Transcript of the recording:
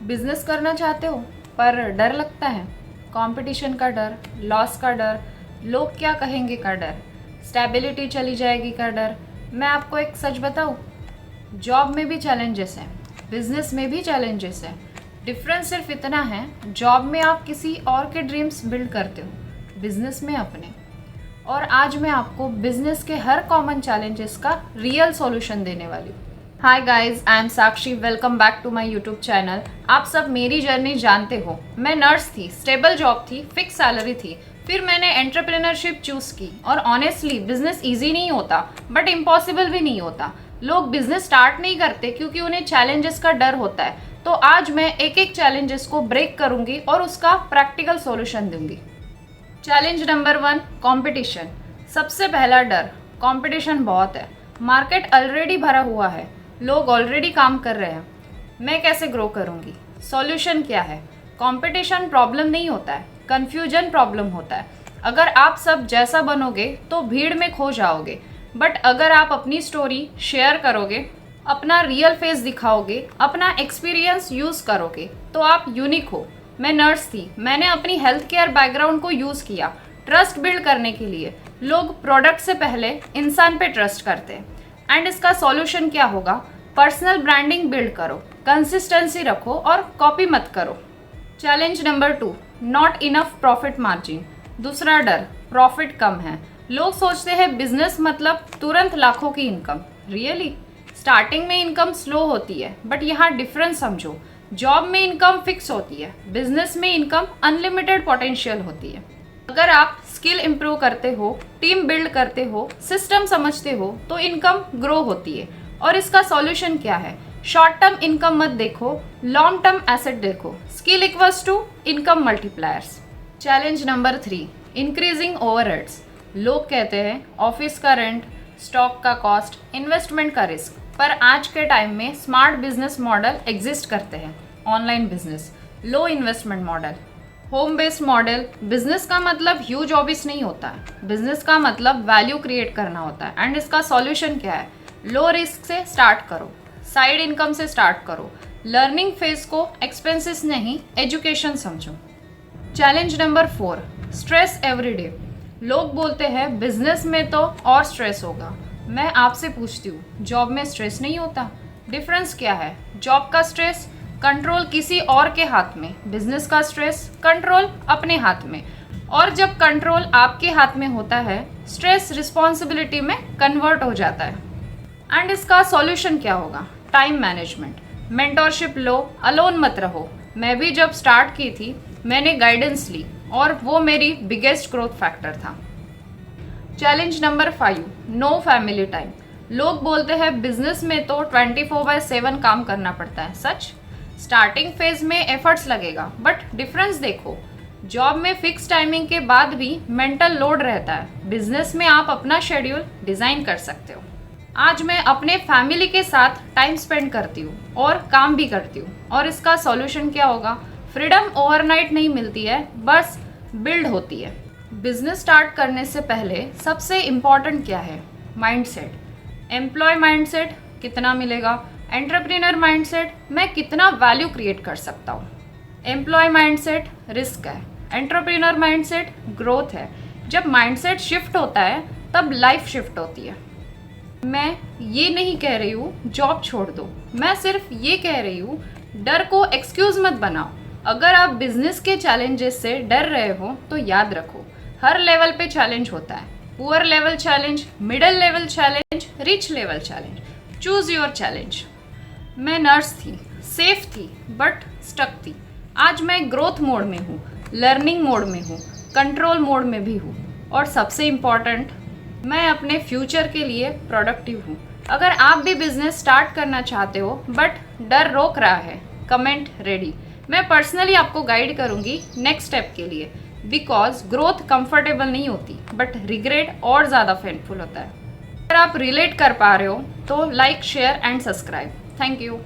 Business करना चाहते हो पर डर लगता है, कंपटीशन का डर, लॉस का डर, लोग क्या कहेंगे का डर, स्टेबिलिटी चली जाएगी का डर। मैं आपको एक सच बताऊँ, जॉब में भी चैलेंजेस हैं, बिजनेस में भी चैलेंजेस हैं। डिफरेंस सिर्फ इतना है, जॉब में आप किसी और के ड्रीम्स बिल्ड करते हो, बिजनेस में अपने। और आज मैं आपको बिजनेस के हर कॉमन चैलेंजेस का रियल सॉल्यूशन देने वाली हूँ। Hi guys, I am Sakshi, welcome back to my YouTube channel. आप सब मेरी जर्नी जानते हो। मैं नर्स थी, स्टेबल जॉब थी, फिक्स सैलरी थी। फिर मैंने एंटरप्रेन्योरशिप चूज़ की और ऑनेस्टली बिजनेस ईजी नहीं होता बट इम्पॉसिबल भी नहीं होता। लोग बिजनेस स्टार्ट नहीं करते क्योंकि उन्हें चैलेंजेस का डर होता है। तो आज मैं एक एक चैलेंजेस को ब्रेक करूंगी और उसका प्रैक्टिकल सॉल्यूशन दूंगी। Challenge number 1, competition. सबसे पहला डर, कंपटीशन बहुत है। मार्केट ऑलरेडी भरा हुआ है, लोग ऑलरेडी काम कर रहे हैं। मैं कैसे ग्रो करूंगी? सॉल्यूशन क्या है? कंपटीशन प्रॉब्लम नहीं होता है, कन्फ्यूजन प्रॉब्लम होता है। अगर आप सब जैसा बनोगे तो भीड़ में खो जाओगे, बट अगर आप अपनी स्टोरी शेयर करोगे, अपना रियल फेस दिखाओगे, अपना एक्सपीरियंस यूज़ करोगे तो आप यूनिक हो। मैं नर्स थी, मैंने अपनी हेल्थ केयर बैकग्राउंड को यूज़ किया ट्रस्ट बिल्ड करने के लिए। लोग प्रोडक्ट से पहले इंसान पे ट्रस्ट करते हैं। एंड इसका सॉल्यूशन क्या होगा? पर्सनल ब्रांडिंग बिल्ड करो, कंसिस्टेंसी रखो और कॉपी मत करो। Challenge number 2, not enough profit margin. दूसरा डर, प्रॉफिट कम है। लोग सोचते हैं बिजनेस मतलब तुरंत लाखों की इनकम। रियली? स्टार्टिंग में इनकम स्लो होती है, बट यहाँ डिफरेंस समझो। जॉब में इनकम फिक्स होती है, बिजनेस में इनकम अनलिमिटेड पोटेंशियल होती है। अगर आप स्किल इम्प्रूव करते हो, टीम बिल्ड करते हो, सिस्टम समझते हो तो इनकम ग्रो होती है। और इसका सॉल्यूशन क्या है? शॉर्ट टर्म इनकम मत देखो, लॉन्ग टर्म एसेट देखो। Skill equals to income multipliers. Challenge number 3, increasing overheads. लोग कहते हैं ऑफिस का रेंट, स्टॉक का कॉस्ट, इन्वेस्टमेंट का रिस्क, पर आज के टाइम में स्मार्ट बिजनेस मॉडल एग्जिस्ट करते हैं। Online business, low investment model, home based model. Business का मतलब ह्यूज ऑफिस नहीं होता है, बिजनेस का मतलब वैल्यू क्रिएट करना होता है। एंड इसका सॉल्यूशन क्या है? लो रिस्क से स्टार्ट करो, साइड इनकम से स्टार्ट करो, लर्निंग फेज को एक्सपेंसेस नहीं एजुकेशन समझो। Challenge number 4, stress everyday. लोग बोलते हैं बिजनेस में तो और स्ट्रेस होगा। मैं आपसे पूछती हूँ, जॉब में स्ट्रेस नहीं होता? डिफरेंस क्या है? जॉब का स्ट्रेस कंट्रोल किसी और के हाथ में, बिजनेस का स्ट्रेस कंट्रोल अपने हाथ में। और जब कंट्रोल आपके हाथ में होता है, स्ट्रेस रिस्पॉन्सिबिलिटी में कन्वर्ट हो जाता है। एंड इसका सॉल्यूशन क्या होगा? टाइम मैनेजमेंट, मेंटोरशिप लो, अलोन मत रहो। मैं भी जब स्टार्ट की थी मैंने गाइडेंस ली और वो मेरी बिगेस्ट ग्रोथ फैक्टर था। Challenge number 5, no family time. लोग बोलते हैं बिजनेस में तो 24/7 काम करना पड़ता है। सच? स्टार्टिंग फेज में एफर्ट्स लगेगा, बट डिफरेंस देखो। जॉब में फिक्स टाइमिंग के बाद भी मेंटल लोड रहता है, बिजनेस में आप अपना शेड्यूल डिज़ाइन कर सकते हो। आज मैं अपने फैमिली के साथ टाइम स्पेंड करती हूँ और काम भी करती हूँ। और इसका सॉल्यूशन क्या होगा? फ्रीडम ओवरनाइट नहीं मिलती है, बस बिल्ड होती है। बिजनेस स्टार्ट करने से पहले सबसे इम्पॉर्टेंट क्या है? माइंडसेट। एम्प्लॉय माइंडसेट, कितना मिलेगा? एंटरप्रेन्योर माइंडसेट, मैं कितना वैल्यू क्रिएट कर सकता हूँ? एम्प्लॉय माइंडसेट रिस्क है, एंटरप्रेन्योर माइंडसेट ग्रोथ है। जब माइंडसेट शिफ्ट होता है तब लाइफ शिफ्ट होती है। मैं ये नहीं कह रही हूँ जॉब छोड़ दो, मैं सिर्फ ये कह रही हूँ डर को एक्सक्यूज मत बनाओ। अगर आप बिजनेस के चैलेंजेस से डर रहे हो तो याद रखो, हर लेवल पे चैलेंज होता है। Poor level challenge, middle level challenge, rich level challenge. Choose your challenge. मैं नर्स थी, सेफ थी, बट स्टक थी। आज मैं ग्रोथ मोड में हूँ, लर्निंग मोड में हूँ, कंट्रोल मोड में भी हूँ, और सबसे इम्पॉर्टेंट, मैं अपने फ्यूचर के लिए प्रोडक्टिव हूँ। अगर आप भी बिजनेस स्टार्ट करना चाहते हो बट डर रोक रहा है, कमेंट रेडी। मैं पर्सनली आपको गाइड करूँगी नेक्स्ट स्टेप के लिए, बिकॉज ग्रोथ कंफर्टेबल नहीं होती बट रिग्रेट और ज़्यादा पेनफुल होता है। अगर आप रिलेट कर पा रहे हो तो like, share and subscribe. Thank you.